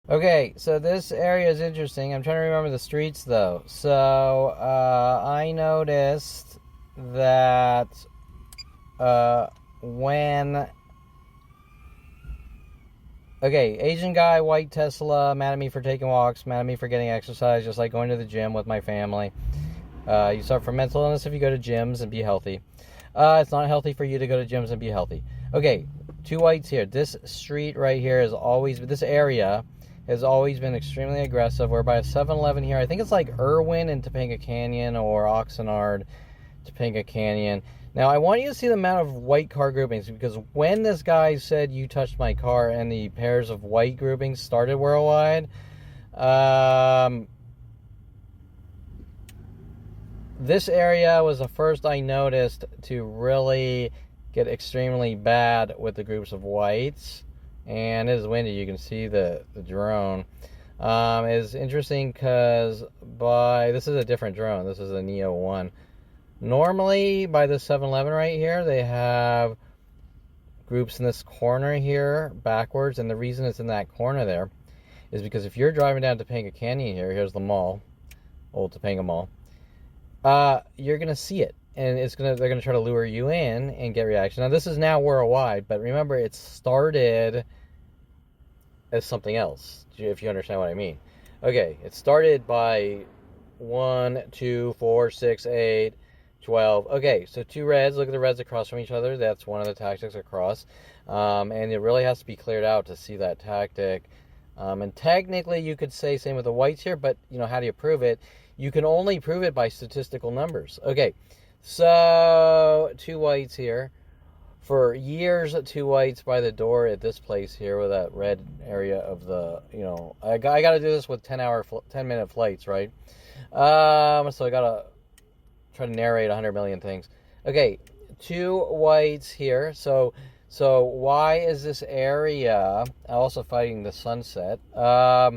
Okay, so this area is interesting. I'm trying to remember the streets though. So I noticed that uh, when okay, Asian guy, white Tesla, mad at me for taking walks, mad at me for getting exercise, just like going to the gym with my family. You suffer from mental illness if you go to gyms and be healthy. It's not healthy for you to go to gyms and be healthy. Okay, two whites here. This street right here this area has always been extremely aggressive. We're by a 7-Eleven here. I think it's like Irwin in Topanga Canyon or Oxnard, Topanga Canyon. Now, I want you to see the amount of white car groupings because when this guy said you touched my car and the pairs of white groupings started worldwide, this area was the first I noticed to really get extremely bad with the groups of whites. And it is windy. You can see the drone. Is interesting because this is a different drone. This is a Neo 1. Normally, by the 7-Eleven right here, they have groups in this corner here backwards. And the reason it's in that corner there is because if you're driving down Topanga Canyon here, here's the mall, old Topanga Mall, you're going to see it. And they're going to try to lure you in and get reaction. Now, this is now worldwide, but remember, it started as something else, if you understand what I mean. Okay, it started by 1, 2, 4, 6, 8, 12. Okay, so two reds. Look at the reds across from each other. That's one of the tactics across. And it really has to be cleared out to see that tactic. And technically, you could say same with the whites here, but, how do you prove it? You can only prove it by statistical numbers. Okay, so two whites here. For years, two whites by the door at this place here with that red area of the, I got to do this with 10-minute flights, right? So I got to try to narrate 100 million things. Okay, two whites here. So why is this area also fighting the sunset? I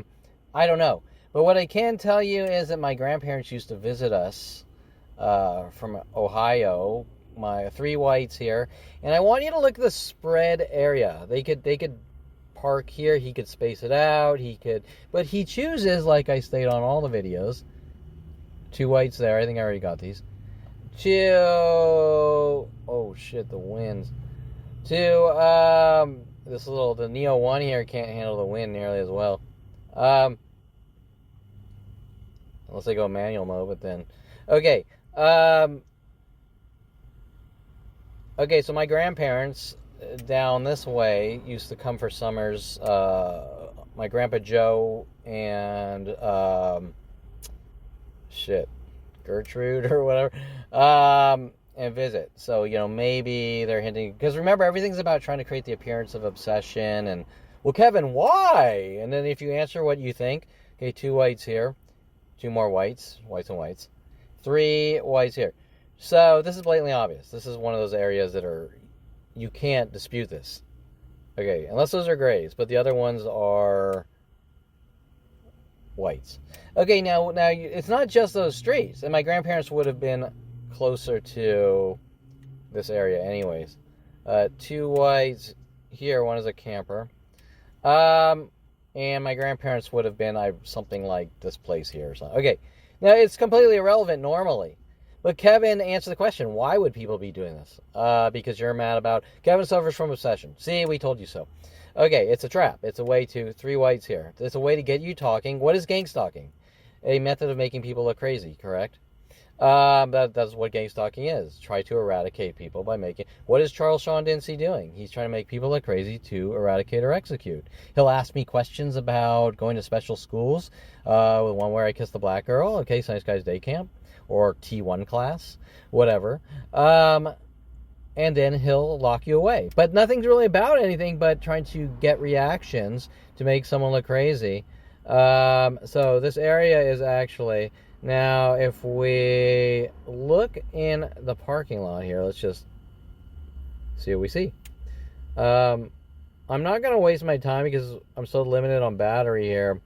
don't know. But what I can tell you is that my grandparents used to visit us from Ohio. My three whites here, and I want you to look at the spread area. They could park here. He could space it out. But he chooses, like I stated on all the videos, two whites there. I think I already got these. Oh shit, the winds. The Neo 1 here can't handle the wind nearly as well. Unless they go manual mode, but then okay. Okay, so my grandparents down this way used to come for summers. My grandpa Joe and Gertrude or whatever, and visit. So maybe they're hinting because remember everything's about trying to create the appearance of obsession and well, Kevin, why? And then if you answer what you think, okay, two whites here, two more whites and whites, three whites here. So this is blatantly obvious. This is one of those areas that you can't dispute this. Okay, unless those are grays, but the other ones are whites. Okay, now it's not just those streets, and my grandparents would have been closer to this area anyways. Two whites here, one is a camper. And my grandparents would have been something like this place here or something. Okay, now it's completely irrelevant normally. But Kevin, answer the question. Why would people be doing this? Because you're mad about... Kevin suffers from obsession. See, we told you so. Okay, it's a trap. It's a way to... Three whites here. It's a way to get you talking. What is gang stalking? A method of making people look crazy, correct? That's what gang stalking is. Try to eradicate people by making... What is Charles Sean Dinsey doing? He's trying to make people look crazy to eradicate or execute. He'll ask me questions about going to special schools. One where I kissed the black girl. Okay, Nice Guys Day Camp. Or T1 class, whatever. And then he'll lock you away. But nothing's really about anything but trying to get reactions to make someone look crazy. So this area is actually... Now, if we look in the parking lot here, let's just see what we see. I'm not going to waste my time because I'm so limited on battery here.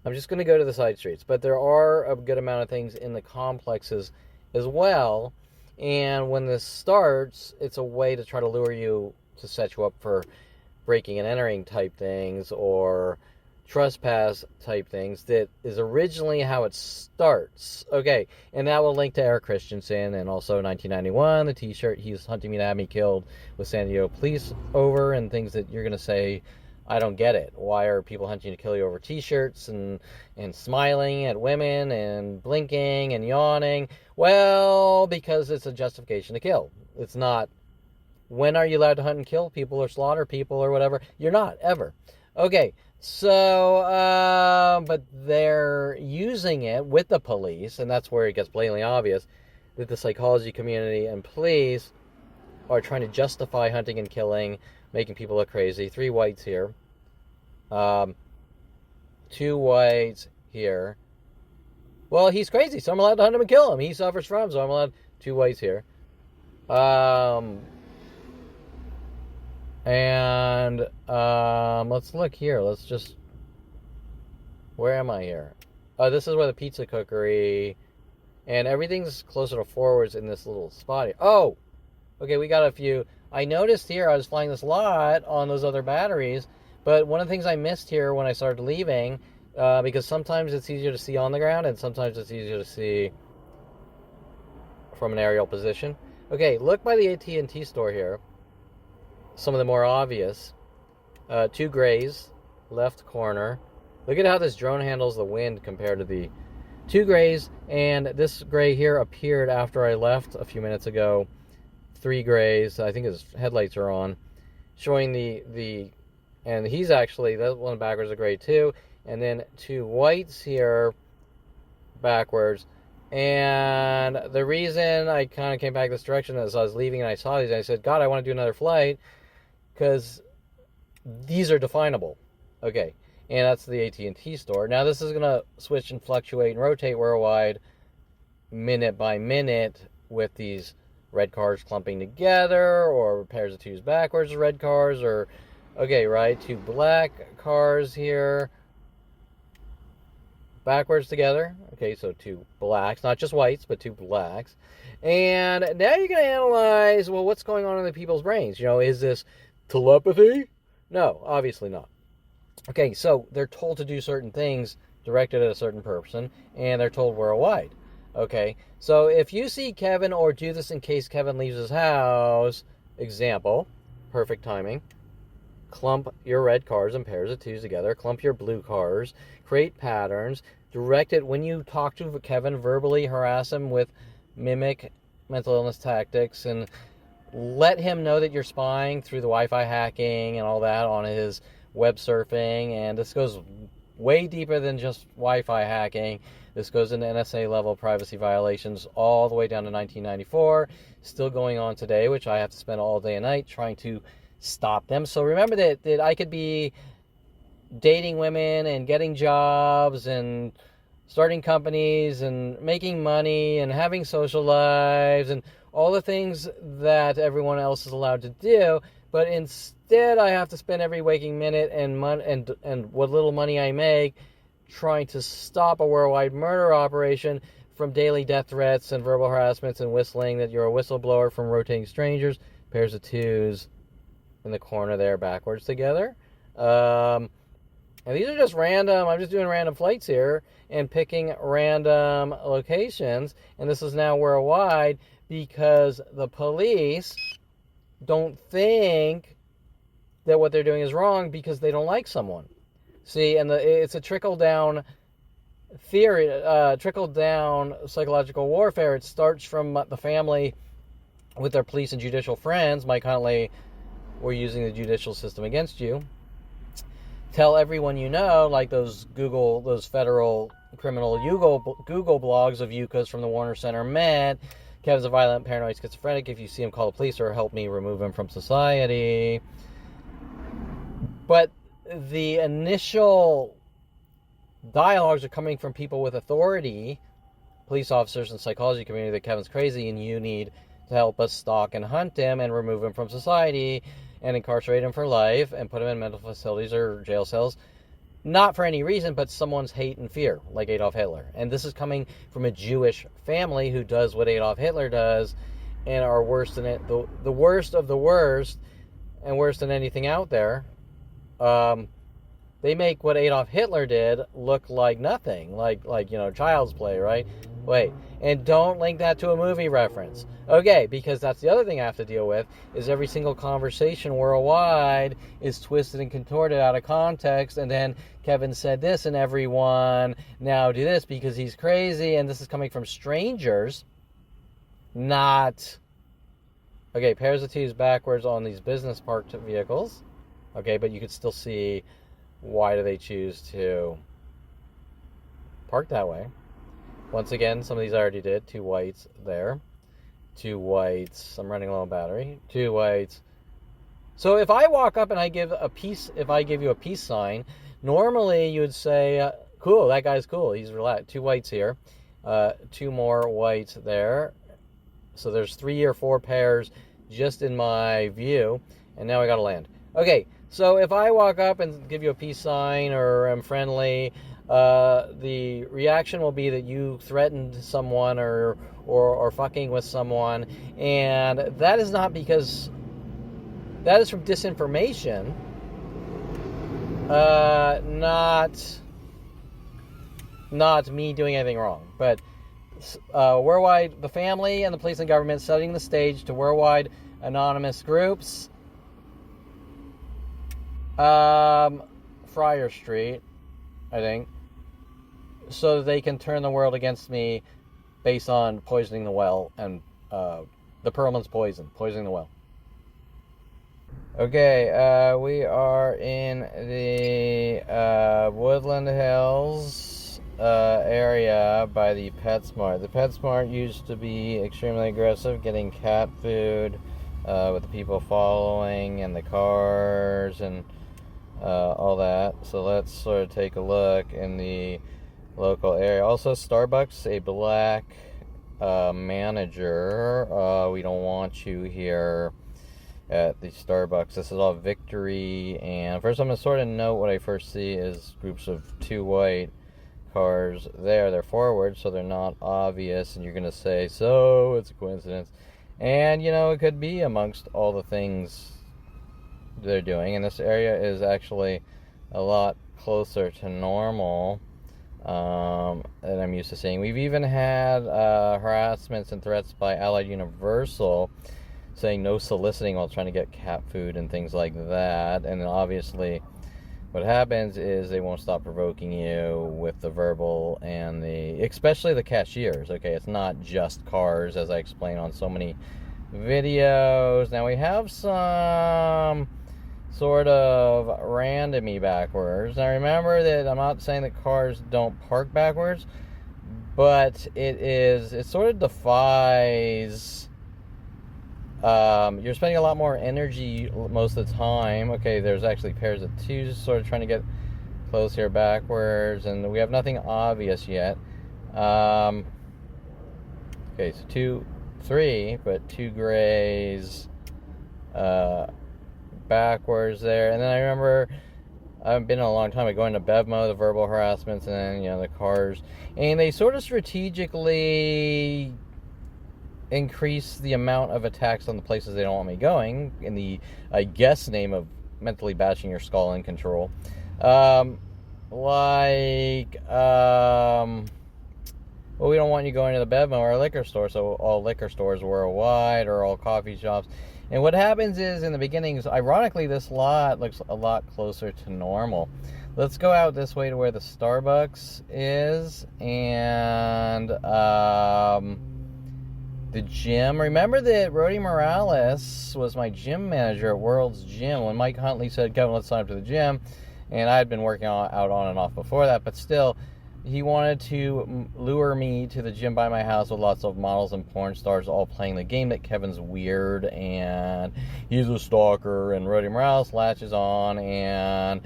I'm just going to go to the side streets, but there are a good amount of things in the complexes as well, and when this starts, it's a way to try to lure you to set you up for breaking and entering type things, or trespass type things that is originally how it starts. Okay, and that will link to Eric Christensen, and also 1991, the t-shirt, he's hunting me to have me killed, with San Diego police over, and things that you're going to say, I don't get it. Why are people hunting to kill you over t-shirts and smiling at women and blinking and yawning? Well, because it's a justification to kill. It's not, when are you allowed to hunt and kill people or slaughter people or whatever? You're not, ever. Okay, so, but they're using it with the police, and that's where it gets blatantly obvious that the psychology community and police are trying to justify hunting and killing, making people look crazy. 3 whites here. 2 whites here. Well, he's crazy, so I'm allowed to hunt him and kill him. He suffers from, so I'm allowed 2 whites here. Let's look here. Let's just... Where am I here? Oh, this is where the pizza cookery... And everything's closer to forwards in this little spot here. Oh! Okay, we got a few... I noticed here I was flying this lot on those other batteries, but one of the things I missed here when I started leaving, because sometimes it's easier to see on the ground, and sometimes it's easier to see from an aerial position. Okay, look by the AT&T store here. Some of the more obvious. 2 grays, left corner. Look at how this drone handles the wind compared to the 2 grays, and this gray here appeared after I left a few minutes ago. 3 grays, I think his headlights are on, showing the and he's actually, that one backwards is a gray too, and then 2 whites here backwards. And the reason I kind of came back this direction is I was leaving and I saw these and I said, God, I want to do another flight because these are definable. Okay, and that's the AT&T store. Now this is going to switch and fluctuate and rotate worldwide minute by minute with these red cars clumping together, or pairs of 2s backwards, red cars, or, okay, right, 2 black cars here, backwards together. Okay, so 2 blacks, not just whites, but 2 blacks. And now you're going to analyze, well, what's going on in the people's brains? You know, is this telepathy? No, obviously not. Okay, so they're told to do certain things directed at a certain person, and they're told worldwide. Okay, so if you see Kevin, or do this in case Kevin leaves his house, example, perfect timing, clump your red cars and pairs of 2s together, clump your blue cars, create patterns, direct it when you talk to Kevin, verbally harass him with mimic mental illness tactics, and let him know that you're spying through the Wi-Fi hacking and all that on his web surfing, and this goes way deeper than just Wi-Fi hacking. This goes into NSA level privacy violations all the way down to 1994, still going on today, which I have to spend all day and night trying to stop them. So remember that I could be dating women and getting jobs and starting companies and making money and having social lives and all the things that everyone else is allowed to do, but instead I have to spend every waking minute and what little money I make trying to stop a worldwide murder operation from daily death threats and verbal harassments and whistling that you're a whistleblower from rotating strangers, pairs of 2s in the corner there backwards together. And these are just random, I'm just doing random flights here and picking random locations, and this is now worldwide because the police don't think that what they're doing is wrong because they don't like someone. See, and it's a trickle-down theory, trickle-down psychological warfare. It starts from the family with their police and judicial friends. Mike Huntley, we're using the judicial system against you. Tell everyone you know, like those federal criminal Google blogs of Yuccas from the Warner Center Met. Kevin's a violent, paranoid schizophrenic. If you see him, call the police or help me remove him from society. But the initial dialogues are coming from people with authority, police officers and psychology community, that Kevin's crazy and you need to help us stalk and hunt him and remove him from society and incarcerate him for life and put him in mental facilities or jail cells. Not for any reason, but someone's hate and fear, like Adolf Hitler. And this is coming from a Jewish family who does what Adolf Hitler does and are worse than it, the worst of the worst and worse than anything out there. they make what Adolf Hitler did look like nothing, like child's play, right? Wait, and don't link that to a movie reference. Okay, because that's the other thing I have to deal with, is every single conversation worldwide is twisted and contorted out of context, and then Kevin said this, and everyone now do this because he's crazy, and this is coming from strangers, not... Okay, pairs of T's backwards on these business parked vehicles. Okay, but you could still see why do they choose to park that way. Once again, some of these I already did. 2 whites there. 2 whites. I'm running low on battery. 2 whites. So if I walk up and I give you a peace sign, normally you would say, cool, that guy's cool. He's relaxed. 2 whites here. 2 more whites there. So there's 3 or 4 pairs just in my view. And now I gotta land. Okay, so if I walk up and give you a peace sign or I'm friendly, the reaction will be that you threatened someone or fucking with someone. And that is not because... That is from disinformation. Not me doing anything wrong. But... worldwide, the family and the police and government setting the stage to worldwide anonymous groups. Friar Street, I think, so that they can turn the world against me based on poisoning the well and the Perlman's poisoning the well. Okay, we are in the Woodland Hills area by the PetSmart. The PetSmart used to be extremely aggressive, getting cat food with the people following and the cars and all that. So let's sort of take a look in the local area. Also, Starbucks, a black manager. We don't want you here at the Starbucks. This is all Victory. And first, I'm going to sort of note what I first see is groups of 2 white cars there. They're forward, so they're not obvious, and you're going to say, so it's a coincidence. And, it could be amongst all the things they're doing. And this area is actually a lot closer to normal than I'm used to seeing. We've even had harassments and threats by Allied Universal saying no soliciting while trying to get cat food and things like that. And then obviously what happens is they won't stop provoking you with the verbal and especially the cashiers. Okay, it's not just cars, as I explain on so many videos. Now we have some sort of randomy backwards. Now remember that I'm not saying that cars don't park backwards, but it sort of defies... you're spending a lot more energy most of the time. Okay, there's actually pairs of 2s sort of trying to get close here backwards, and we have nothing obvious yet. Okay, so 2, 3, but 2 grays backwards there. And then I remember, I've been in a long time, but going to Bevmo, the verbal harassments, and then, the cars. And they sort of strategically increase the amount of attacks on the places they don't want me going in the, I guess, name of mentally bashing your skull in control. Well, we don't want you going to the Bevmo or a liquor store, so all liquor stores worldwide or all coffee shops. And what happens is, in the beginnings, ironically, this lot looks a lot closer to normal. Let's go out this way to where the Starbucks is, and the gym. Remember that Rody Morales was my gym manager at World's Gym. When Mike Huntley said, Kevin, let's sign up to the gym, and I had been working out on and off before that, but still, he wanted to lure me to the gym by my house with lots of models and porn stars all playing the game that Kevin's weird and he's a stalker, and Rody Morales latches on, and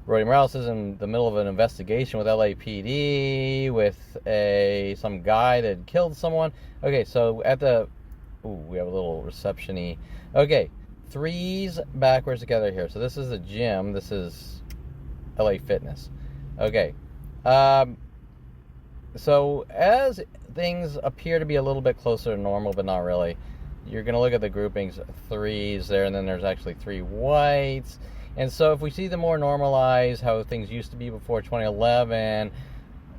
Rody Morales is in the middle of an investigation with LAPD with some guy that killed someone. Okay, so we have a little reception-y. Okay, 3s backwards together here. So this is the gym. This is LA Fitness. Okay. So as things appear to be a little bit closer to normal, but not really, you're going to look at the groupings, 3s there, and then there's actually 3 whites. And so if we see the more normalized, how things used to be before 2011,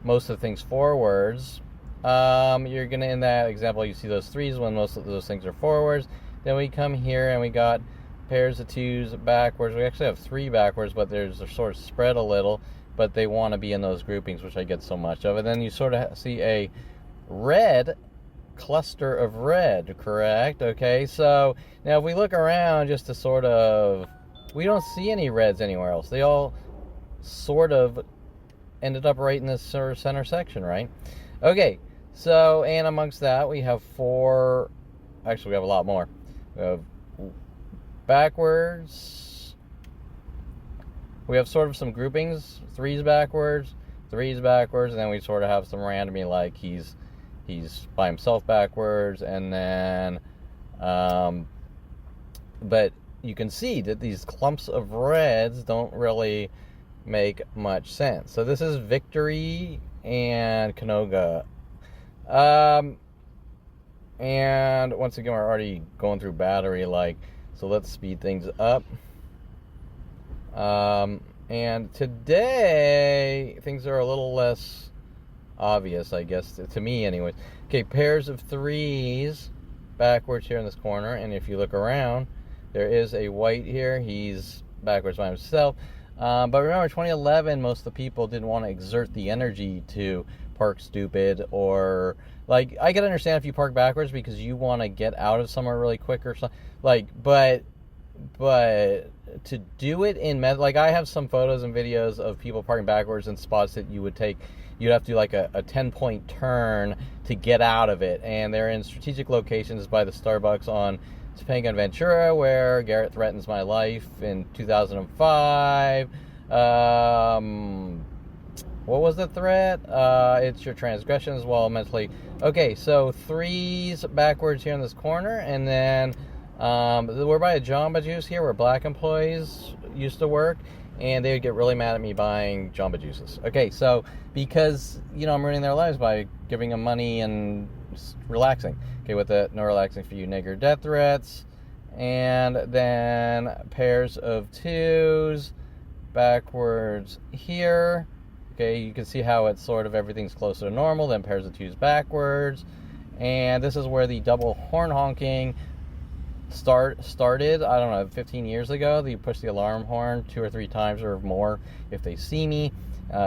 most of the things forwards, you're going to, in that example, you see those threes when most of those things are forwards. Then we come here and we got pairs of twos backwards. We actually have three backwards, but they're sort of spread a little, but they want to be in those groupings, which I get so much of. And then you sort of see a red cluster of red, correct? Okay, so now if we look around just to sort of, we don't see any reds anywhere else. They all sort of ended up right in this center section, right? Okay, so, and amongst that we have four, actually we have a lot more. We have backwards, we have sort of some groupings, threes backwards, and then we sort of have some randomly, like he's by himself backwards, and then but you can see that these clumps of reds don't really make much sense. So this is Victory and Canoga. And once again, we're already going through battery, like, so let's speed things up. And today things are a little less obvious, I guess, to me anyways. Okay, pairs of threes backwards here in this corner, and if you look around, there is a white here. He's backwards by himself. But remember, 2011, most of the people didn't want to exert the energy to park stupid, or, like, I can understand if you park backwards because you want to get out of somewhere really quick or something, like, but to do it in like, I have some photos and videos of people parking backwards in spots that you'd have to do like a 10-point turn to get out of it, and they're in strategic locations by the Starbucks on Topanga and Ventura, where Garrett threatens my life in 2005. What was the threat? It's your transgressions while mentally. Okay, so threes backwards here in this corner, and then we're by a Jamba Juice here where black employees used to work, and they would get really mad at me buying Jamba Juices. Okay, so because, I'm ruining their lives by giving them money and relaxing. Okay, with the no relaxing for you nigger death threats. And then pairs of twos backwards here. Okay, you can see how it's sort of everything's closer to normal. Then pairs of twos backwards. And this is where the double horn honking started, I don't know, 15 years ago. You push the alarm horn 2 or 3 times or more if they see me.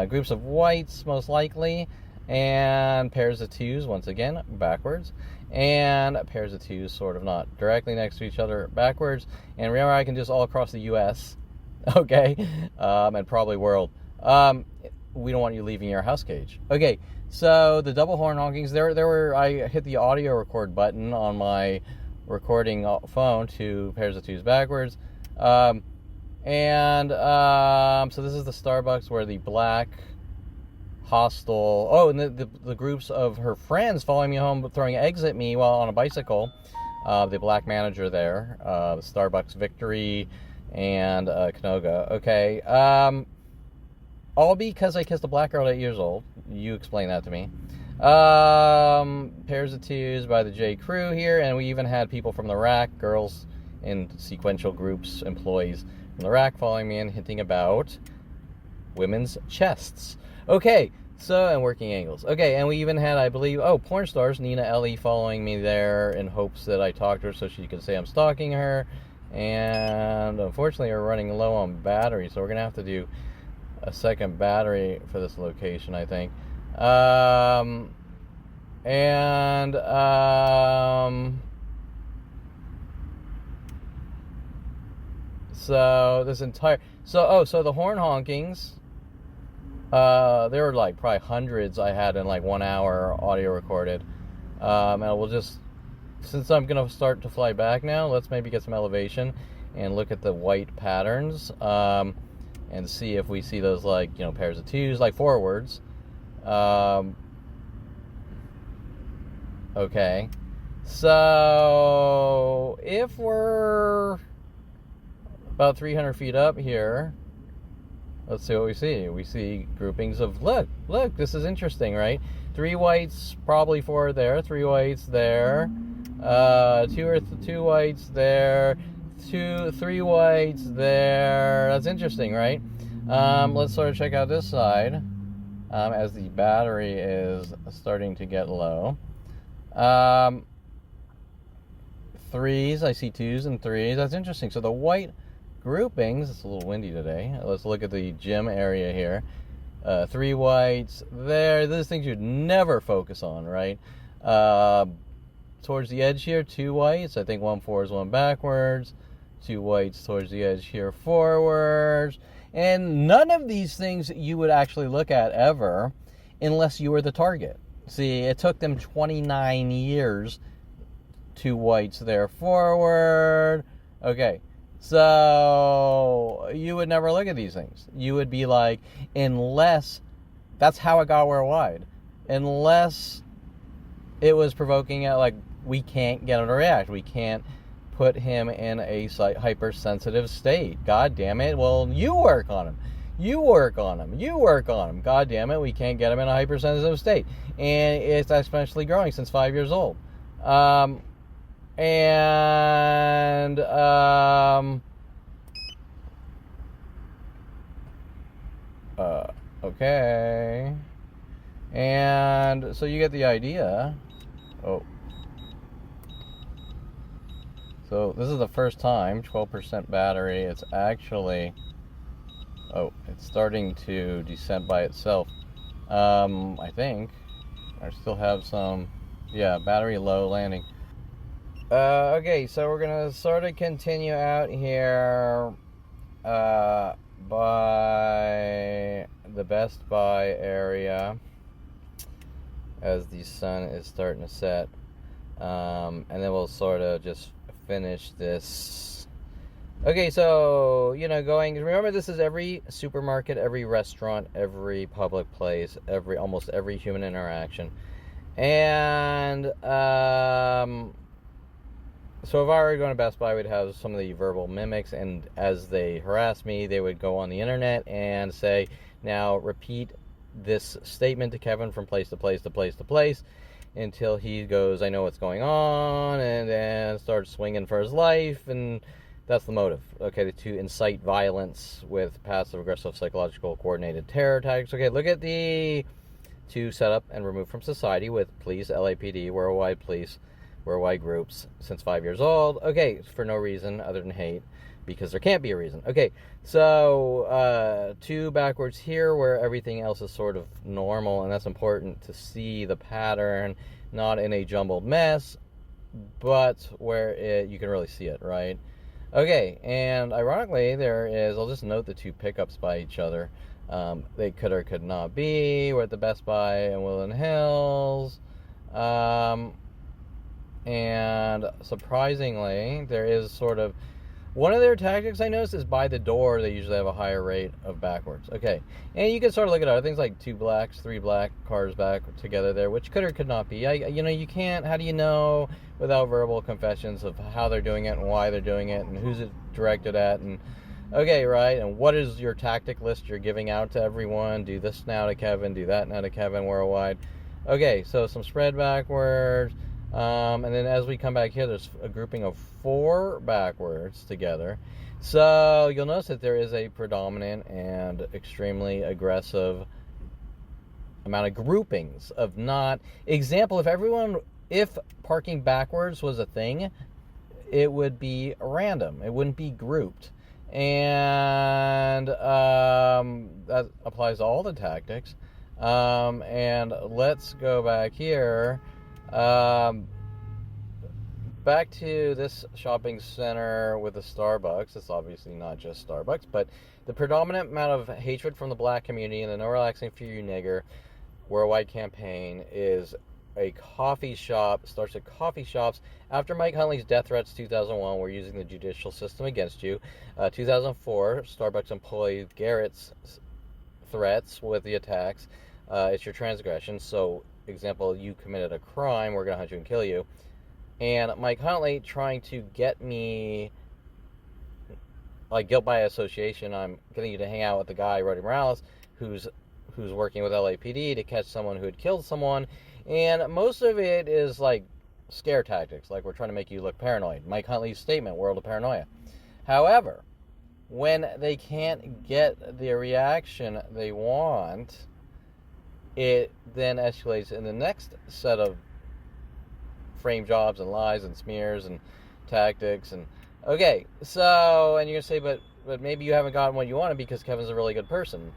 Groups of whites, most likely. And pairs of twos, once again, backwards. And pairs of twos sort of not directly next to each other, backwards. And remember, I can do this all across the U.S., okay, and probably world. We don't want you leaving your house cage. Okay, so the double horn honkings, I hit the audio record button on my recording phone to pairs of twos backwards. So this is the Starbucks where the black hostile, and the groups of her friends following me home, throwing eggs at me while on a bicycle. The black manager there, the Starbucks Victory and Canoga. Okay, all because I kissed a black girl at 8 years old. You explain that to me. Pairs of twos by the J Crew here, and we even had people from the rack, girls in sequential groups, employees from the rack following me and hinting about women's chests. Okay, so, and working angles. Okay, and we even had, I believe, porn stars, Nina Ellie following me there in hopes that I talked to her so she could say I'm stalking her. And unfortunately, we're running low on battery, so we're going to have to do a second battery for this location, I think. So this entire, so the horn honkings, there were like probably hundreds I had in like 1 hour audio recorded. And we'll just, since I'm going to start to fly back now, let's maybe get some elevation and look at the white patterns, and see if we see those, like, pairs of twos, like forwards. Okay. So if we're about 300 feet up here, let's see what we see. We see groupings of, look, this is interesting, right? 3 whites, probably 4 there, 3 whites there, 2 whites there, three whites there. That's interesting, right? Let's sort of check out this side as the battery is starting to get low. Threes, I see twos and threes. That's interesting. So the white groupings, it's a little windy today. Let's look at the gym area here. Three whites there. Those things you'd never focus on, right? Towards the edge here, two whites. I think one forwards, one backwards. Two whites towards the edge here, forwards. And none of these things you would actually look at ever unless you were the target. See, it took them 29 years. Two whites there, forward. Okay, so you would never look at these things. You would be like, unless, that's how it got worldwide. Unless it was provoking it, like, we can't get him to react. We can't put him in a hypersensitive state. God damn it. Well, you work on him. You work on him. You work on him. God damn it. We can't get him in a hypersensitive state. And it's exponentially growing since 5 years old. Okay. And so you get the idea. Oh. So this is the first time, 12% battery. It's actually, it's starting to descend by itself. I think. I still have some, battery low landing. Okay, so we're going to sort of continue out here by the Best Buy area as the sun is starting to set. And then we'll sort of just finish this. Okay, so, remember this is every supermarket, every restaurant, every public place, almost every human interaction. And, so if I were going to Best Buy, we'd have some of the verbal mimics, and as they harass me, they would go on the internet and say, now repeat this statement to Kevin from place to place to place to place until he goes, I know what's going on, and then starts swinging for his life, and that's the motive. Okay, to incite violence with passive-aggressive psychological coordinated terror tactics. Okay, look at to set up and remove from society with police, LAPD, worldwide police, worldwide groups since 5 years old. Okay, for no reason other than hate, because there can't be a reason. Okay, so two backwards here where everything else is sort of normal, and that's important to see the pattern, not in a jumbled mess, but where you can really see it, right? Okay, and ironically, I'll just note the two pickups by each other. They could or could not be. We're at the Best Buy in Woodland Hills. And surprisingly, there is sort of one of their tactics I noticed is by the door, they usually have a higher rate of backwards. Okay, and you can sort of look at other things like two blacks, three black cars back together there, which could or could not be. You can't, how do you know without verbal confessions of how they're doing it and why they're doing it and who's it directed at and okay, right, and what is your tactic list you're giving out to everyone? Do this now to Kevin, do that now to Kevin worldwide. Okay, so some spread backwards. And then as we come back here, there's a grouping of four backwards together. So you'll notice that there is a predominant and extremely aggressive amount of groupings of not... Example, if parking backwards was a thing, it would be random. It wouldn't be grouped. And that applies to all the tactics. And let's go back here. Back to this shopping center with a Starbucks. It's obviously not just Starbucks, but the predominant amount of hatred from the black community and the No Relaxing for You Nigger worldwide campaign is a coffee shop, starts at coffee shops. After Mike Huntley's death threats 2001, we're using the judicial system against you. 2004, Starbucks employee Garrett's threats with the attacks. It's your transgression. So, example, you committed a crime, we're going to hunt you and kill you. And Mike Huntley trying to get me, like guilt by association, I'm getting you to hang out with the guy, Roddy Morales, who's working with LAPD to catch someone who had killed someone. And most of it is like scare tactics, like we're trying to make you look paranoid. Mike Huntley's statement, world of paranoia. However, when they can't get the reaction they want, it then escalates in the next set of frame jobs and lies and smears and tactics. And okay, so, and you're gonna say, but maybe you haven't gotten what you wanted because Kevin's a really good person.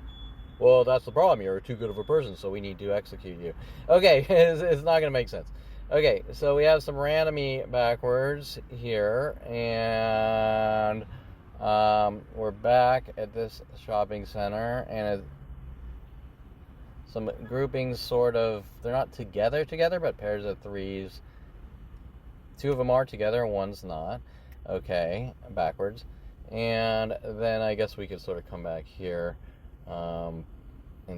Well, that's the problem. You're too good of a person, so we need to execute you. Okay, it's not gonna make sense. Okay, so we have some randomy backwards here, and we're back at this shopping center, and some groupings sort of, they're not together, but pairs of threes. Two of them are together, one's not. Okay, backwards. And then I guess we could sort of come back here and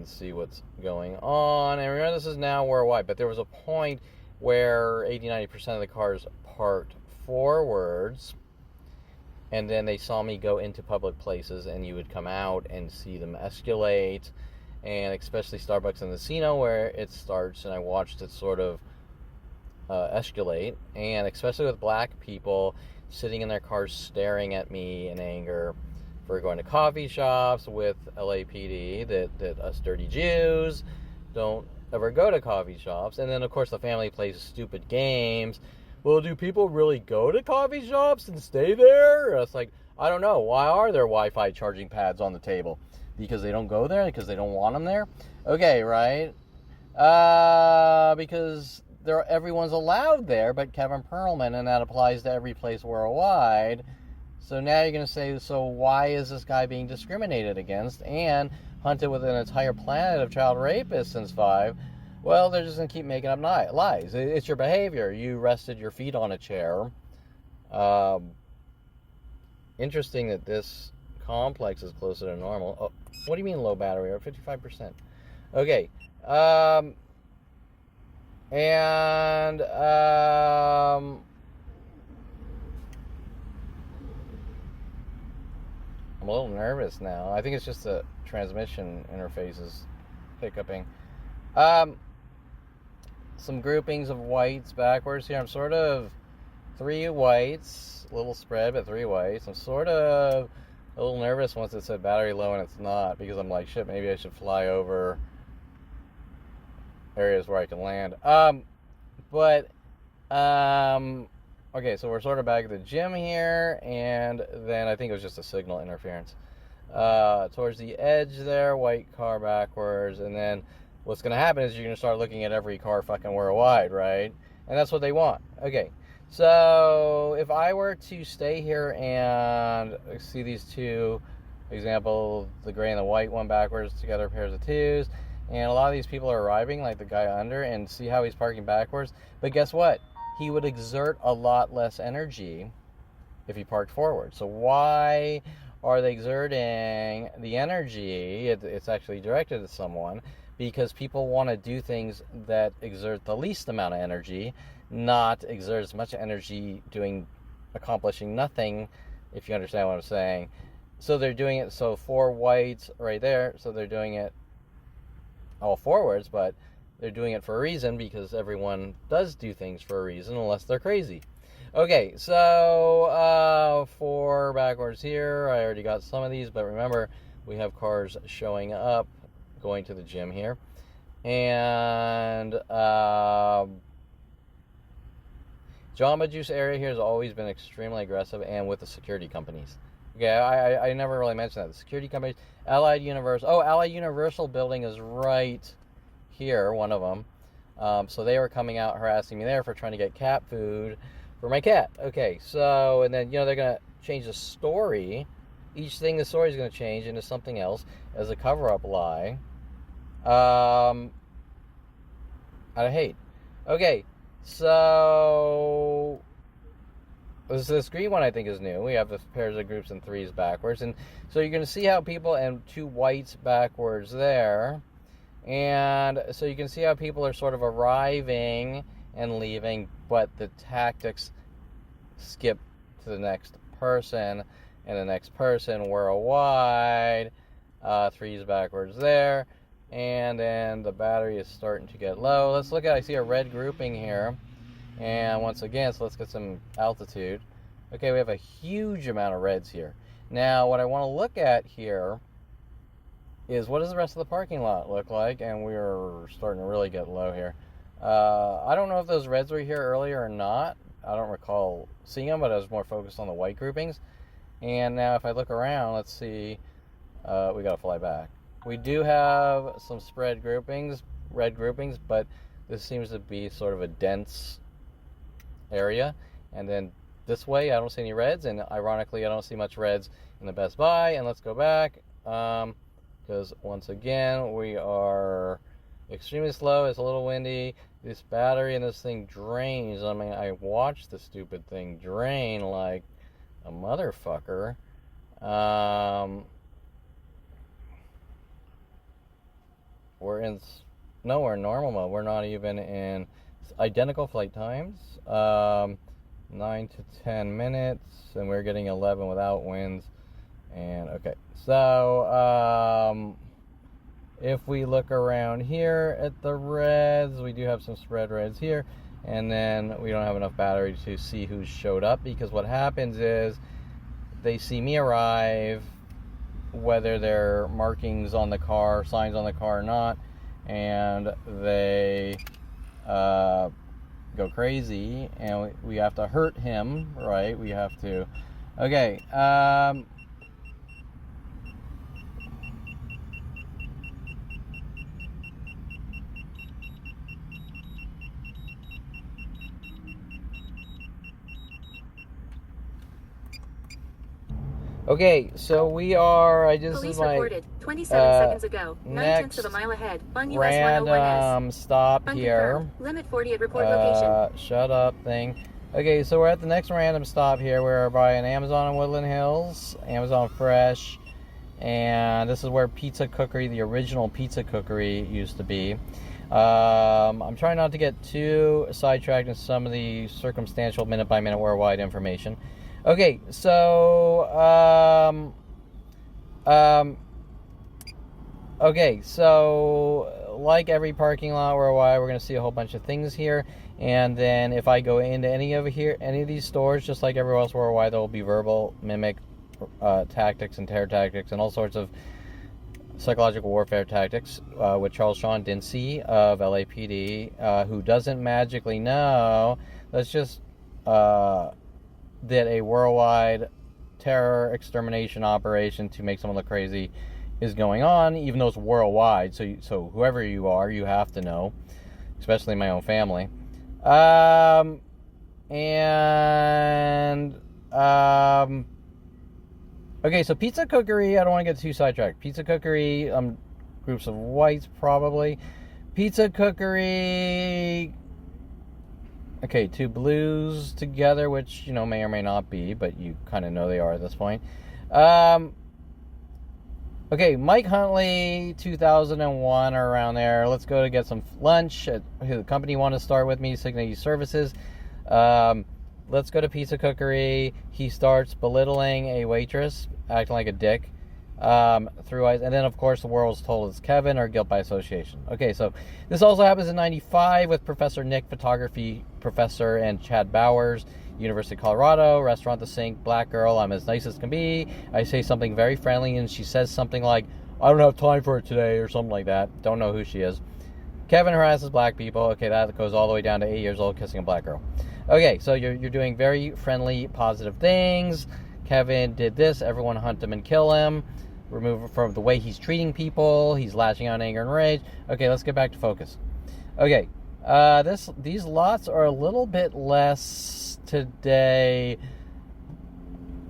see what's going on. And remember, this is now worldwide, but there was a point where 80-90% of the cars parked forwards, and then they saw me go into public places, and you would come out and see them escalate, and especially Starbucks and the casino where it starts, and I watched it sort of escalate, and especially with black people sitting in their cars staring at me in anger for going to coffee shops with LAPD, that us dirty Jews don't ever go to coffee shops. And then of course the family plays stupid games. Well, do people really go to coffee shops and stay there? It's like, I don't know. Why are there Wi-Fi charging pads on the table? Because they don't go there? Because they don't want them there? Okay, right? Because everyone's allowed there, but Kevin Perlman, and that applies to every place worldwide. So now you're going to say, so why is this guy being discriminated against and hunted with an entire planet of child rapists since 5? Well, they're just going to keep making up lies. It's your behavior. You rested your feet on a chair. Interesting that this complex is closer to normal. Oh, what do you mean low battery? Or 55%. Okay. I'm a little nervous now. I think it's just the transmission interface is hiccuping. Some groupings of whites backwards here. I'm sort of 3 whites, little spread, but 3 whites. I'm sort of a little nervous once it said battery low and it's not, because I'm like, shit, maybe I should fly over areas where I can land. Okay, so we're sort of back at the gym here, and then I think it was just a signal interference. Towards the edge there, white car backwards, and then what's going to happen is you're going to start looking at every car fucking worldwide, right? And that's what they want. Okay, so if I were to stay here and see these two, example, the gray and the white one backwards together, pairs of twos, and a lot of these people are arriving, like the guy under, and see how he's parking backwards. But guess what? He would exert a lot less energy if he parked forward. So why are they exerting the energy? It's actually directed at someone, because people want to do things that exert the least amount of energy, not exert as much energy accomplishing nothing, if you understand what I'm saying. So they're doing it, so 4 whites right there, so they're doing it all forwards, but they're doing it for a reason, because everyone does do things for a reason, unless they're crazy. Okay, so 4 backwards here. I already got some of these, but remember, we have cars showing up, going to the gym here. And Jamba Juice area here has always been extremely aggressive, and with the security companies. Okay, I never really mentioned that. The security companies, Allied Universal building is right here, one of them. So they were coming out harassing me there for trying to get cat food for my cat. Okay, so, and then, they're going to change the story. Each thing, the story is going to change into something else as a cover-up lie. Out of hate. Okay, so this green one I think is new. We have the pairs of groups and threes backwards. And so you're going to see how people, and 2 whites backwards there. And so you can see how people are sort of arriving and leaving, but the tactics skip to the next person, and the next person worldwide. 3s backwards there. And then the battery is starting to get low. I see a red grouping here. And once again, so let's get some altitude. Okay, we have a huge amount of reds here. Now, what I want to look at here is what does the rest of the parking lot look like? And we're starting to really get low here. I don't know if those reds were here earlier or not. I don't recall seeing them, but I was more focused on the white groupings. And now if I look around, let's see, we got to fly back. We do have some spread groupings, red groupings, but this seems to be sort of a dense area. And then this way, I don't see any reds, and ironically, I don't see much reds in the Best Buy. And let's go back, because once again, we are extremely slow. It's a little windy. This battery and this thing drains. I mean, I watched the stupid thing drain like a motherfucker. We're in normal mode. We're not even in identical flight times. 9 to 10 minutes, and we're getting 11 without winds. And okay, so if we look around here at the reds, we do have some spread reds here, and then we don't have enough battery to see who showed up, because what happens is they see me arrive, whether they're markings on the car, signs on the car or not, and they go crazy, and we have to hurt him, right? We have to. Okay. Okay, so we are. Police reported 27 seconds ago. 9/10 of a mile ahead on US 101S. Random stop here. Limit 40 at report location. Shut up, thing. Okay, so we're at the next random stop here. We're by an Amazon in Woodland Hills, Amazon Fresh, and this is where Pizza Cookery, the original Pizza Cookery, used to be. I'm trying not to get too sidetracked in some of the circumstantial minute-by-minute worldwide information. Okay, so like every parking lot worldwide, we're gonna see a whole bunch of things here, and then if I go into any of these stores, just like everywhere else worldwide, there will be verbal mimic tactics and terror tactics and all sorts of psychological warfare tactics, with Charles Sean Dinsey of LAPD, who doesn't magically know. Let's just that a worldwide terror extermination operation to make someone look crazy is going on, even though it's worldwide. So whoever you are, you have to know, especially my own family. Okay, so Pizza Cookery, I don't want to get too sidetracked. Pizza Cookery, groups of whites probably. Pizza Cookery, okay, two blues together, which, may or may not be, but you kind of know they are at this point. Okay, Mike Huntley, 2001, or around there. Let's go to get some lunch at the company want to start with me, Signity Services. Let's go to Pizza Cookery. He starts belittling a waitress, acting like a dick, through eyes. And then, of course, the world's told it's Kevin, or guilt by association. Okay, so this also happens in 95 with Professor Nick, photography professor, and Chad Bowers, University of Colorado, restaurant The Sink, black girl, I'm as nice as can be. I say something very friendly, and she says something like, I don't have time for it today, or something like that. Don't know who she is. Kevin harasses black people. Okay, that goes all the way down to 8 years old, kissing a black girl. Okay, so you're doing very friendly, positive things. Kevin did this. Everyone hunt him and kill him. Remove him from the way he's treating people. He's lashing out in anger and rage. Okay, let's get back to focus. Okay, these lots are a little bit less today.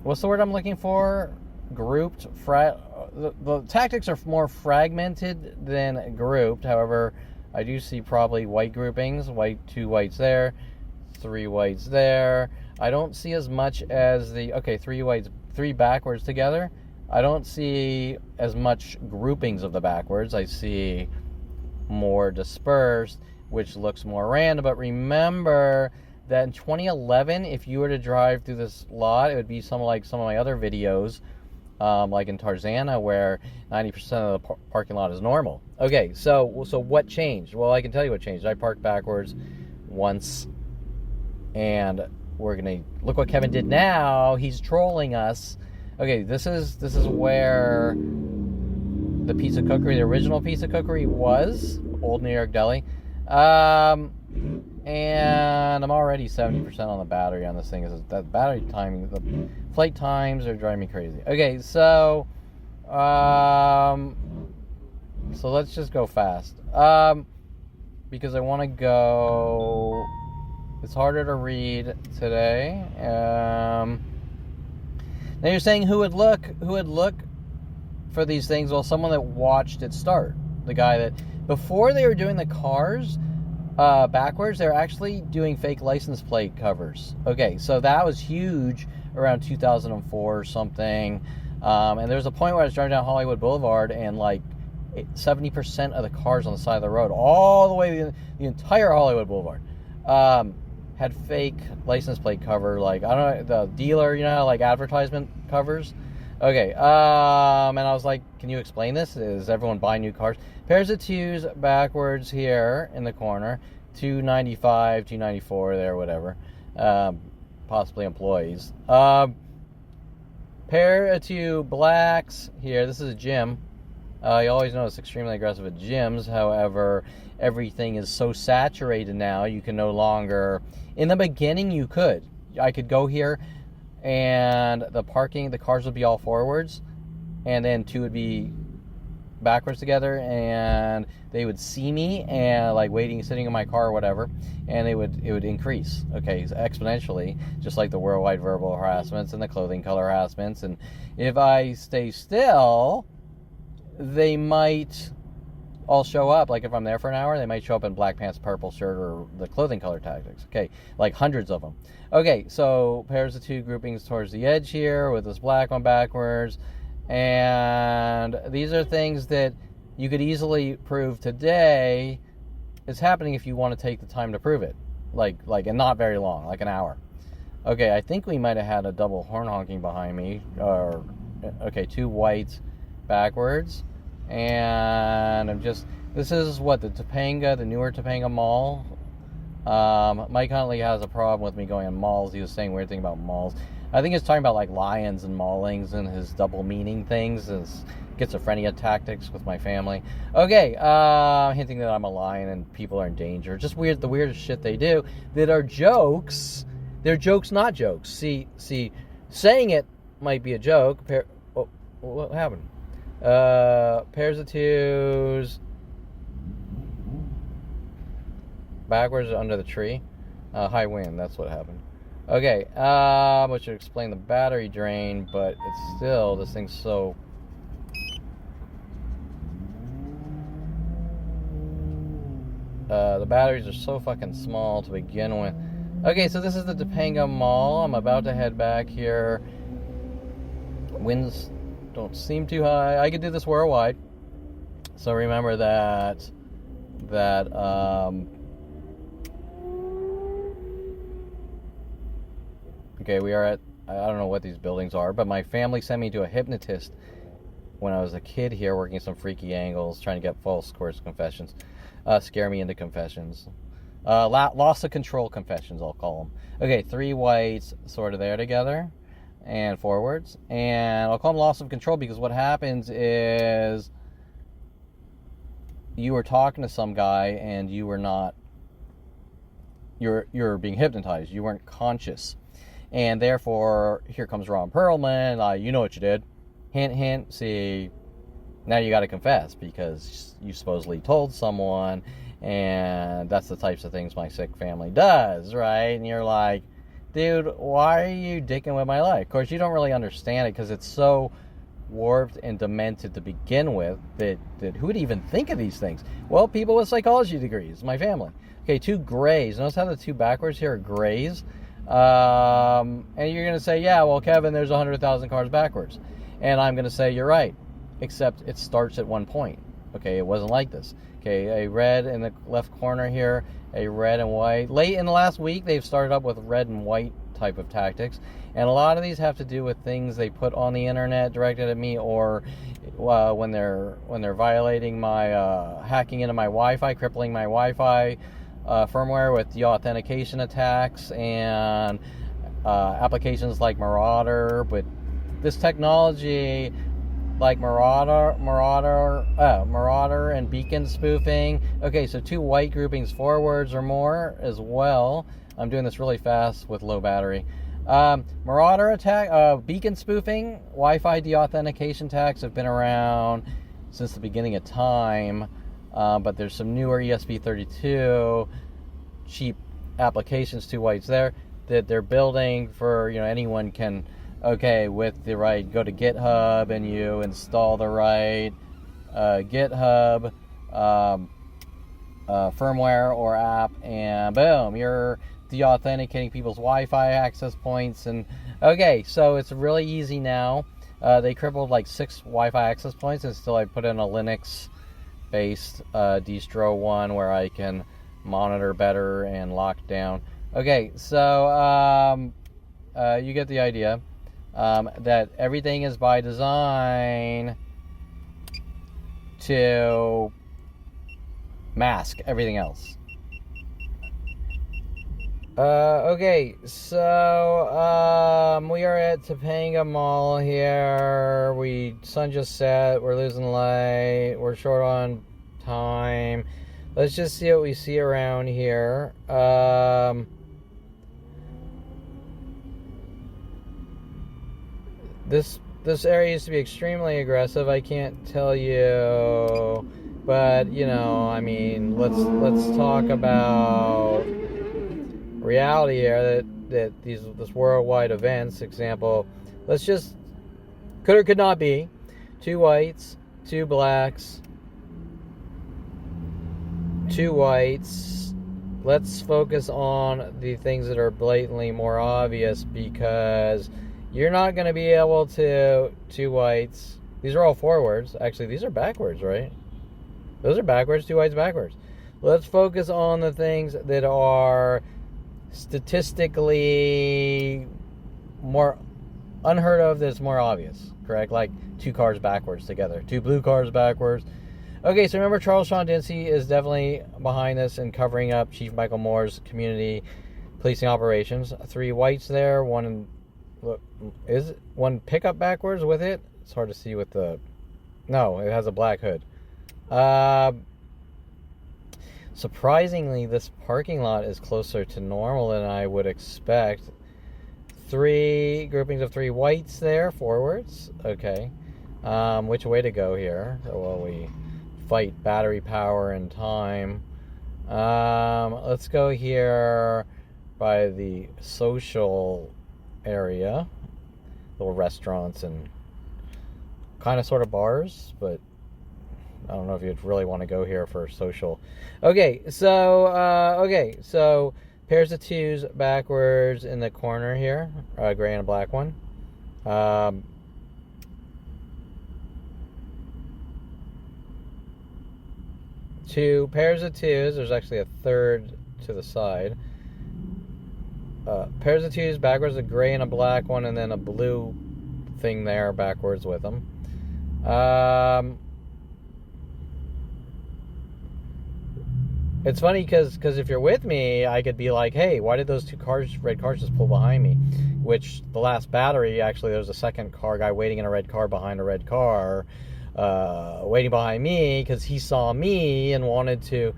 What's the word I'm looking for? Grouped. The tactics are more fragmented than grouped. However, I do see probably white groupings. Two whites there, three whites there. I don't see as much as three whites, three backwards together. I don't see as much groupings of the backwards. I see more dispersed, which looks more random. But remember that in 2011, if you were to drive through this lot, it would be some of my other videos, like in Tarzana, where 90% of the parking lot is normal. Okay, so what changed? Well, I can tell you what changed. I parked backwards once, and we're gonna look what Kevin did now. He's trolling us. Okay, this is where the pizza cookery, the original pizza cookery, was Old New York Deli. And I'm already 70% on the battery on this thing. Is that battery timing? The flight times are driving me crazy. Okay, so let's just go fast. Because I want to go. It's harder to read today. Now you're saying who would look for these things? Well, someone that watched it start. The guy that before they were doing the cars backwards, they're actually doing fake license plate covers. Okay, so that was huge around 2004 or something. And there was a point where I was driving down Hollywood Boulevard and like 70% of the cars on the side of the road, all the way the entire Hollywood Boulevard, had fake license plate cover. Like, I don't know, the dealer, like advertisement covers. Okay, and I was like, can you explain this? Is everyone buying new cars? Pairs of twos backwards here in the corner, 295, 294 there, whatever. Possibly employees. Pair of two blacks here. This is a gym. You always know it's extremely aggressive at gyms. However, everything is so saturated now, you can no longer... In the beginning, I could go here, and the cars would be all forwards, and then two would be backwards together, and they would see me, and like sitting in my car or whatever, and it would increase, okay, exponentially, just like the worldwide verbal harassments and the clothing color harassments. And if I stay still, they might all show up. Like if I'm there for an hour, they might show up in black pants, purple shirt, or the clothing color tactics. Okay, like hundreds of them. Okay, so pairs of two groupings towards the edge here with this black one backwards. And these are things that you could easily prove today is happening if you want to take the time to prove it. Like and not very long, like an hour. Okay, I think we might have had a double horn honking behind me. Okay, two whites backwards. And this is what, the newer Topanga Mall. Mike Huntley has a problem with me going on malls. He was saying weird thing about malls. I think he's talking about like lions and maulings and his double meaning things, his schizophrenia tactics with my family. Okay, hinting that I'm a lion and people are in danger. Just the weirdest shit they do that are jokes. They're jokes, not jokes. See, saying it might be a joke. What happened? Pairs of twos backwards under the tree. High wind, that's what happened. Okay, which would explain the battery drain, but it's still, this thing's so... the batteries are so fucking small to begin with. Okay, so this is the Topanga Mall. I'm about to head back here. Winds don't seem too high. I could do this worldwide. So remember that okay, we are at, I don't know what these buildings are, but my family sent me to a hypnotist when I was a kid here, working some freaky angles, trying to get false course confessions, scare me into confessions. Loss of control confessions, I'll call them. Okay, three whites sort of there together and forwards, and I'll call them loss of control because what happens is you were talking to some guy and you were not, you're being hypnotized, you weren't conscious, and therefore here comes Ron Perlman, you know what you did, hint hint. See, now you got to confess because you supposedly told someone, and that's the types of things my sick family does, right? And you're like, dude, why are you dicking with my life? Of course, you don't really understand it because it's so warped and demented to begin with that who would even think of these things? Well, people with psychology degrees, my family. Okay, two grays. Notice how the two backwards here are grays? And you're going to say, yeah, well, Kevin, there's 100,000 cars backwards. And I'm going to say, you're right, except it starts at one point. Okay, it wasn't like this. Okay, a red in the left corner here, a red and white. Late in the last week, they've started up with red and white type of tactics. And a lot of these have to do with things they put on the internet directed at me, or when they're violating my, hacking into my Wi-Fi, crippling my Wi-Fi firmware with deauthentication attacks, and applications like Marauder, but this technology like Marauder and beacon spoofing. Okay, so 2 white groupings forwards or more as well. I'm doing this really fast with low battery. Marauder attack, beacon spoofing, Wi-Fi deauthentication attacks have been around since the beginning of time, but there's some newer ESP32 cheap applications, 2 whites there, that they're building for, anyone can, with the right, go to GitHub and you install the right GitHub firmware or app, and boom, you're deauthenticating people's Wi-Fi access points. And so it's really easy now. They crippled like 6 Wi-Fi access points, and still I put in a Linux based distro one where I can monitor better and lock down. You get the idea. That everything is by design to mask everything else. We are at Topanga Mall here. Sun just set. We're losing light. We're short on time. Let's just see what we see around here. This area used to be extremely aggressive. I can't tell you, but let's talk about reality here. That this worldwide events. Example, let's just could or could not be 2 whites, 2 blacks, 2 whites. Let's focus on the things that are blatantly more obvious, because you're not going to be able to 2 whites. These are all forwards. Actually, these are backwards, right? Those are backwards, 2 whites backwards. Let's focus on the things that are statistically more unheard of, that's more obvious, correct? Like 2 cars backwards together, 2 blue cars backwards. So remember, Charles Sean Dinsey is definitely behind this and covering up Chief Michael Moore's community policing operations. 3 whites there, one pickup backwards with it? It's hard to see with the... No, it has a black hood. Surprisingly, this parking lot is closer to normal than I would expect. 3 groupings of 3 whites there, forwards. Which way to go here? Well, we fight battery power and time. Let's go here by the social area, little restaurants and kind of sort of bars, but I don't know if you'd really want to go here for social. So pairs of 2s backwards in the corner here, gray and a black one. 2 pairs of 2s. There's actually a third to the side. Pairs of 2s backwards, a gray and a black one, and then a blue thing there backwards with them. It's funny because if you're with me, I could be like, hey, why did those 2 red cars just pull behind me? Which the last battery, actually, there's a second car guy waiting in a red car behind a red car, waiting behind me because he saw me and wanted to.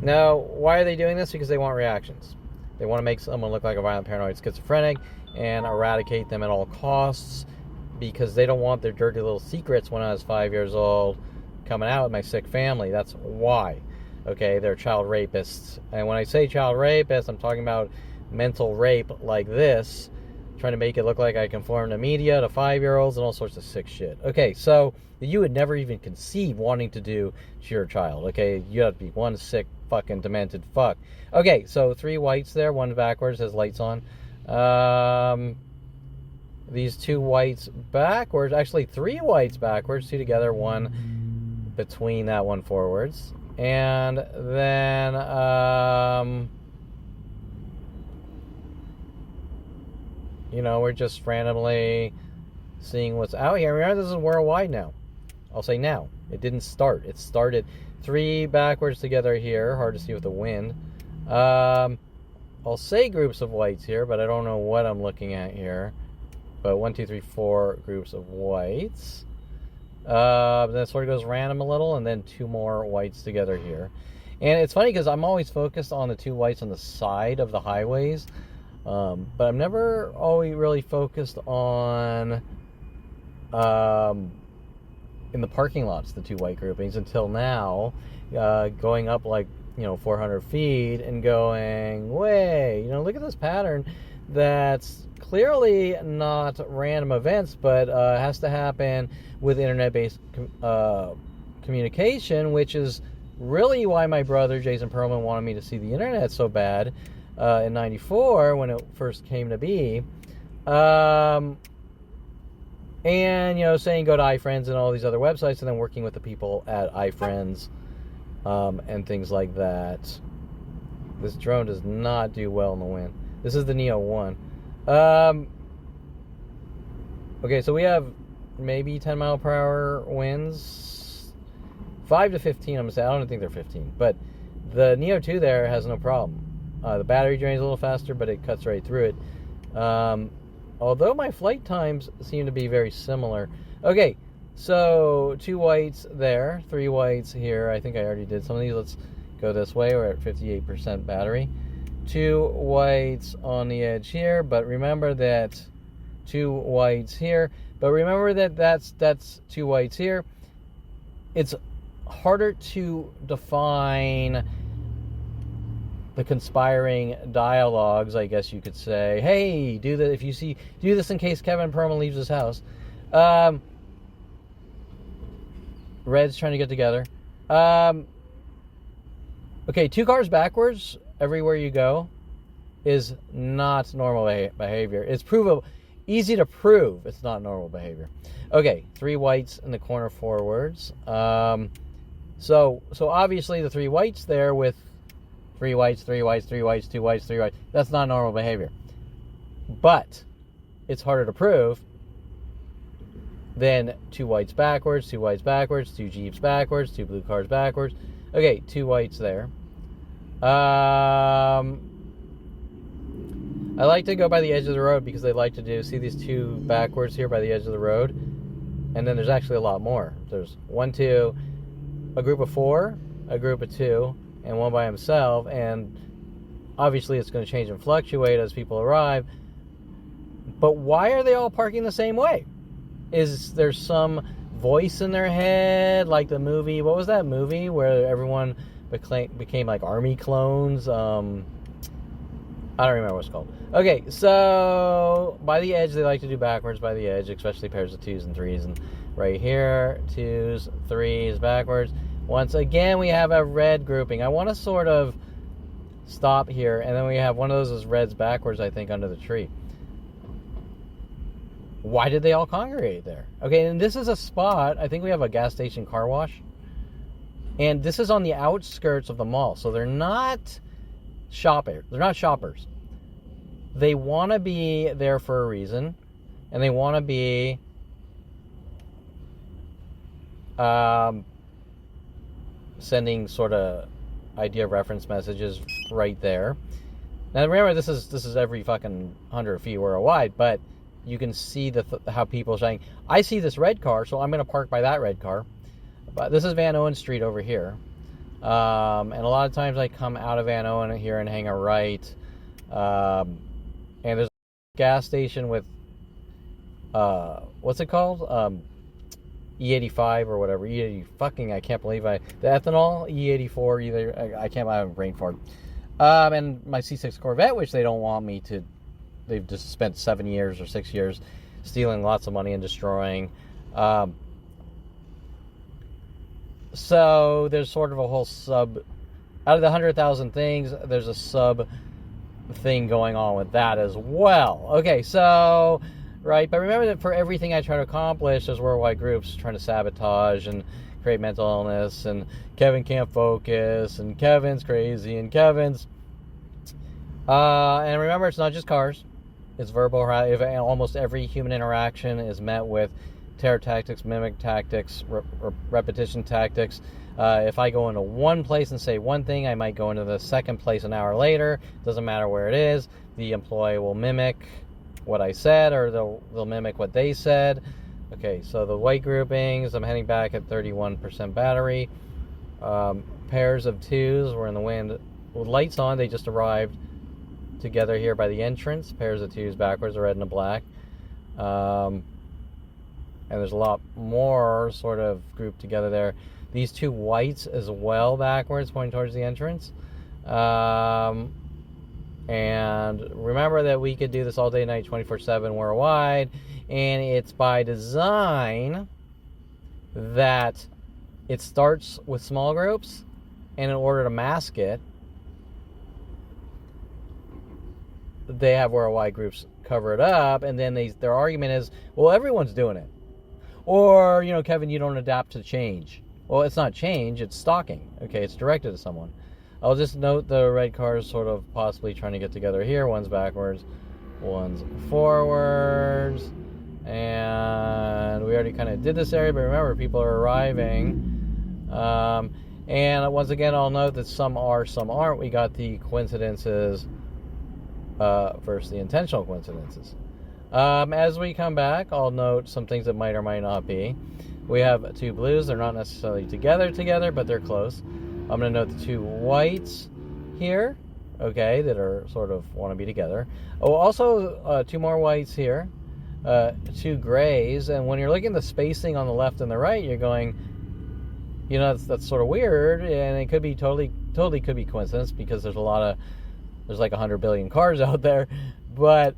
Now, why are they doing this? Because they want reactions. They want to make someone look like a violent paranoid schizophrenic and eradicate them at all costs, because they don't want their dirty little secrets when I was 5 years old coming out with my sick family. That's why. They're child rapists. And when I say child rapists, I'm talking about mental rape like this, trying to make it look like I conform to media, to 5-year-olds, and all sorts of sick shit. So you would never even conceive wanting to do to your child. You have to be one sick, fucking demented fuck. So 3 whites there, 1 backwards, has lights on. These 2 whites backwards, actually 3 whites backwards, 2 together, 1 between that, 1 forwards. And then, we're just randomly seeing what's out here. Remember, this is worldwide now. I'll say now. It didn't start. It started 3 backwards together here. Hard to see with the wind. I'll say groups of whites here, but I don't know what I'm looking at here. But 1, 2, 3, 4 groups of whites. Then it sort of goes random a little, and then 2 more whites together here. And it's funny because I'm always focused on the 2 whites on the side of the highways, but I'm never always really focused on in the parking lots, the 2 white groupings, until now, going up like 400 feet and going, way, look at this pattern that's clearly not random events, but has to happen with internet-based communication, which is really why my brother Jason Perlman wanted me to see the internet so bad in '94 when it first came to be. And saying go to iFriends and all these other websites, and then working with the people at iFriends and things like that. This drone does not do well in the wind. This is the Neo 1. Okay, so we have maybe 10 mile per hour winds, 5 to 15. I'm gonna say I don't think they're 15, but the Neo 2 there has no problem. The battery drains a little faster, but it cuts right through it. Although my flight times seem to be very similar. Okay, so 2 whites there, 3 whites here. I think I already did some of these. Let's go this way. We're at 58% battery. 2 whites on the edge here, but remember that 2 whites here. But remember that that's 2 whites here. It's harder to define the conspiring dialogues, I guess you could say. Hey, do this in case Kevin Perlman leaves his house. Red's trying to get together. Okay, 2 cars backwards everywhere you go is not normal behavior. It's provable, easy to prove it's not normal behavior. Okay, 3 whites in the corner forwards. So obviously the 3 whites there with 3 whites, 3 whites, 3 whites, 2 whites, 3 whites. That's not normal behavior. But it's harder to prove than 2 whites backwards, 2 whites backwards, 2 Jeeps backwards, 2 blue cars backwards. Okay, 2 whites there. I like to go by the edge of the road because they like to see these 2 backwards here by the edge of the road. And then there's actually a lot more. There's 1, 2, a group of 4, a group of 2, and 1 by himself, and obviously it's going to change and fluctuate as people arrive. But why are they all parking the same way? Is there some voice in their head, like the movie, what was that movie where everyone became like army clones? I don't remember what it's called. Okay, so by the edge they like to do backwards by the edge, especially pairs of 2s and 3s, and right here 2s, 3s backwards. Once again, we have a red grouping. I want to sort of stop here, and then we have one of those as reds backwards, I think, under the tree. Why did they all congregate there? Okay, and this is a spot, I think we have a gas station car wash. And this is on the outskirts of the mall, so they're not shoppers. They're not shoppers. They want to be there for a reason, and they want to be sending sort of idea reference messages right there. Now remember, this is every fucking 100 feet worldwide, but you can see how people are saying, I see this red car, so I'm going to park by that red car. But this is Van Owen Street over here. And a lot of times I come out of Van Owen here and hang a right. And there's a gas station with, what's it called? E85 or whatever. E80 fucking, I can't believe the ethanol, E84, either, I have a brain fart. And my C6 Corvette, which they don't want me to, they've just spent 7 years or 6 years stealing lots of money and destroying. So there's sort of a whole sub, out of the 100,000 things, there's a sub thing going on with that as well. Okay, so, right, but remember that for everything I try to accomplish, there's worldwide groups trying to sabotage and create mental illness, and Kevin can't focus, and Kevin's crazy, and Kevin's, and remember, it's not just cars, it's verbal, almost every human interaction is met with terror tactics, mimic tactics, repetition tactics. If I go into one place and say one thing, I might go into the second place an hour later. Doesn't matter where it is. The employee will mimic what I said, or they'll mimic what they said. Okay, so the white groupings, I'm heading back at 31% battery. Pairs of twos, we're in the wind with lights on. They just arrived together here by the entrance. Pairs of twos backwards, a red and a black. And there's a lot more sort of grouped together there. These two whites as well backwards, pointing towards the entrance. And remember that we could do this all day, night, 24/7 worldwide. And it's by design that it starts with small groups. And in order to mask it, they have worldwide groups cover it up. And then their argument is, well, everyone's doing it. Or, Kevin, you don't adapt to change. Well, it's not change, it's stalking. Okay, it's directed at someone. I'll just note the red cars sort of possibly trying to get together here. One's backwards, one's forwards. And we already kind of did this area, but remember, people are arriving. And once again, I'll note that some are, some aren't. We got the coincidences versus the intentional coincidences. As we come back, I'll note some things that might or might not be. We have two blues. They're not necessarily together, but they're close. I'm going to note the two whites here, okay, that are sort of want to be together. Oh, also two more whites here, two grays. And when you're looking at the spacing on the left and the right, you're going, that's sort of weird, and it could be totally could be coincidence, because there's like 100 billion cars out there, but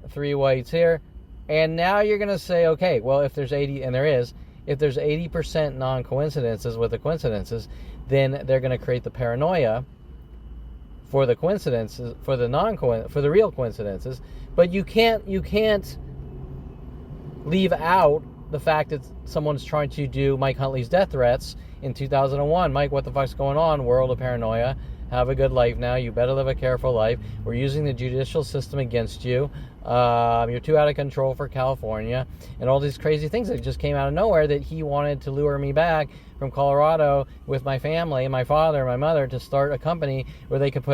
three whites here. And now you're going to say, okay, well, if there's 80, and there is, if there's 80% non-coincidences with the coincidences, then they're going to create the paranoia for the coincidences, for the real coincidences. But you can't leave out the fact that someone's trying to do Mike Huntley's death threats in 2001. Mike, what the fuck's going on? World of paranoia. Have a good life now. You better live a careful life. We're using the judicial system against you. You're too out of control for California. And all these crazy things that just came out of nowhere, that he wanted to lure me back from Colorado with my family, my father, my mother, to start a company where they could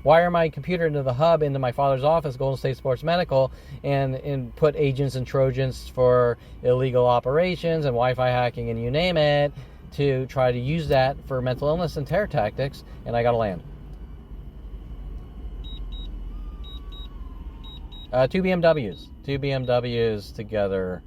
wire my computer into the hub into my father's office, Golden State Sports Medical, and put agents and Trojans for illegal operations and Wi-Fi hacking and you name it, to try to use that for mental illness and terror tactics. And I gotta land. Two BMWs together